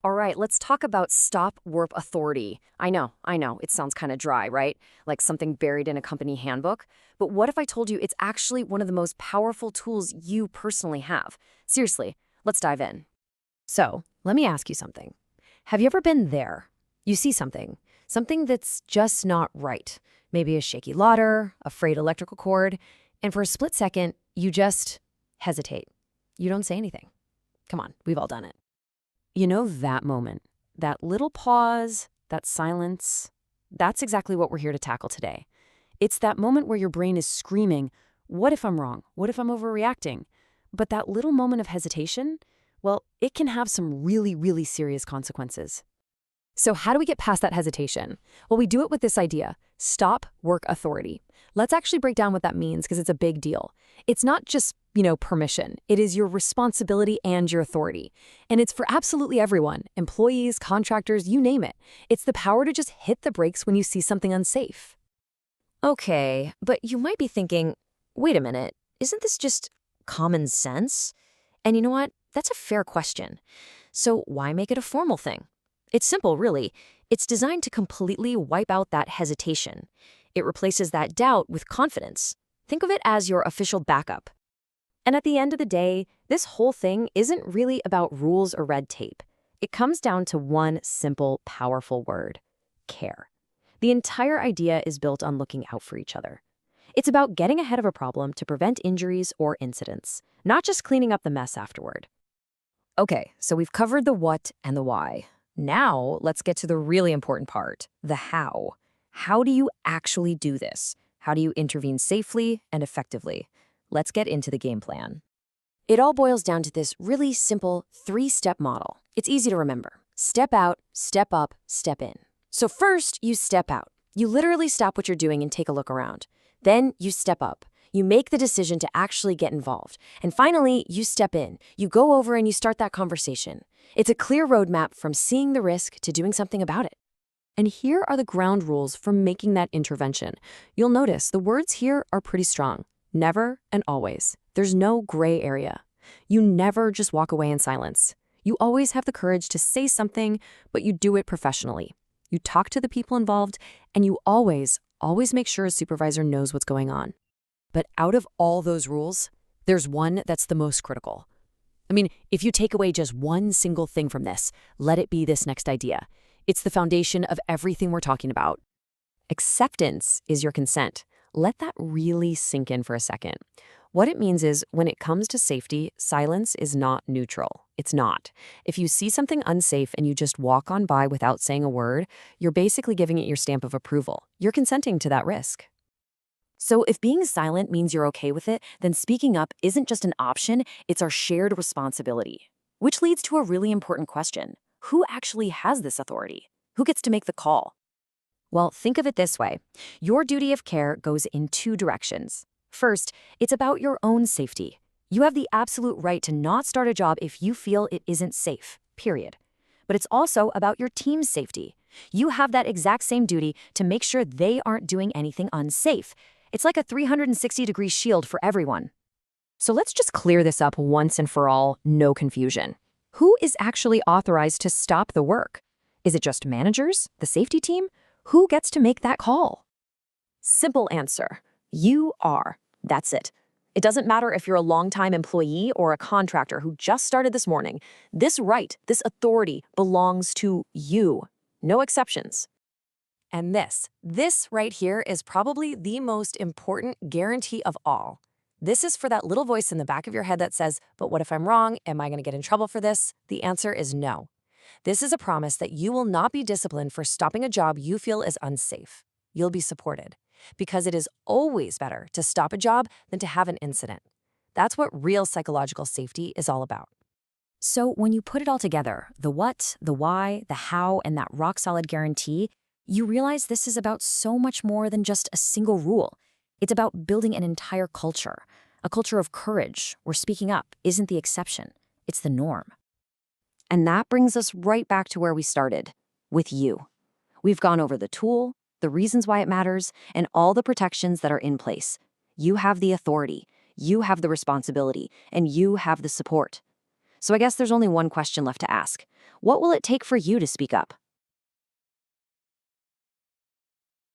All right, let's talk about stop work authority. I know, it sounds kind of dry, right? Like something buried in a company handbook. But what if I told you it's actually one of the most powerful tools you personally have? Seriously, let's dive in. So, let me ask you something. Have you ever been there? You see something that's just not right. Maybe a shaky ladder, a frayed electrical cord, and for a split second, you just hesitate. You don't say anything. Come on, we've all done it. You know that moment, that little pause, that silence, that's exactly what we're here to tackle today. It's that moment where your brain is screaming, what if I'm wrong? What if I'm overreacting? But that little moment of hesitation, well, it can have some really, really serious consequences. So how do we get past that hesitation? Well, we do it with this idea, stop work authority. Let's actually break down what that means because it's a big deal. It's not just, permission. It is your responsibility and your authority. And it's for absolutely everyone, employees, contractors, you name it. It's the power to just hit the brakes when you see something unsafe. Okay, but you might be thinking, wait a minute, isn't this just common sense? And you know what? That's a fair question. So why make it a formal thing? It's simple, really. It's designed to completely wipe out that hesitation. It replaces that doubt with confidence. Think of it as your official backup. And at the end of the day, this whole thing isn't really about rules or red tape. It comes down to one simple, powerful word: care. The entire idea is built on looking out for each other. It's about getting ahead of a problem to prevent injuries or incidents, not just cleaning up the mess afterward. Okay, so we've covered the what and the why. Now, let's get to the really important part, the how. How do you actually do this? How do you intervene safely and effectively? Let's get into the game plan. It all boils down to this really simple three-step model. It's easy to remember. Step out, step up, step in. So first, you step out. You literally stop what you're doing and take a look around. Then you step up. You make the decision to actually get involved. And finally, you step in. You go over and you start that conversation. It's a clear roadmap from seeing the risk to doing something about it. And here are the ground rules for making that intervention. You'll notice the words here are pretty strong. Never and always. There's no gray area. You never just walk away in silence. You always have the courage to say something, but you do it professionally. You talk to the people involved, and you always make sure a supervisor knows what's going on. But out of all those rules, there's one that's the most critical. I mean, if you take away just one single thing from this, let it be this next idea. It's the foundation of everything we're talking about. Acceptance is your consent. Let that really sink in for a second. What it means is, when it comes to safety, silence is not neutral. It's not. If you see something unsafe and you just walk on by without saying a word, you're basically giving it your stamp of approval. You're consenting to that risk. So if being silent means you're okay with it, then speaking up isn't just an option, it's our shared responsibility. Which leads to a really important question. Who actually has this authority? Who gets to make the call? Well, think of it this way. Your duty of care goes in two directions. First, it's about your own safety. You have the absolute right to not start a job if you feel it isn't safe, period. But it's also about your team's safety. You have that exact same duty to make sure they aren't doing anything unsafe. It's like a 360-degree shield for everyone. So let's just clear this up once and for all, no confusion. Who is actually authorized to stop the work? Is it just managers, the safety team? Who gets to make that call? Simple answer. You are. That's it. It doesn't matter if you're a longtime employee or a contractor who just started this morning. This right, this authority belongs to you. No exceptions. And this right here is probably the most important guarantee of all. This is for that little voice in the back of your head that says, but what if I'm wrong? Am I going to get in trouble for this? The answer is no. This is a promise that you will not be disciplined for stopping a job you feel is unsafe. You'll be supported, because it is always better to stop a job than to have an incident. That's what real psychological safety is all about. So when you put it all together, the what, the why, the how, and that rock-solid guarantee, you realize this is about so much more than just a single rule. It's about building an entire culture, a culture of courage, where speaking up isn't the exception, it's the norm. And that brings us right back to where we started, with you. We've gone over the tool, the reasons why it matters, and all the protections that are in place. You have the authority, you have the responsibility, and you have the support. So I guess there's only one question left to ask. What will it take for you to speak up?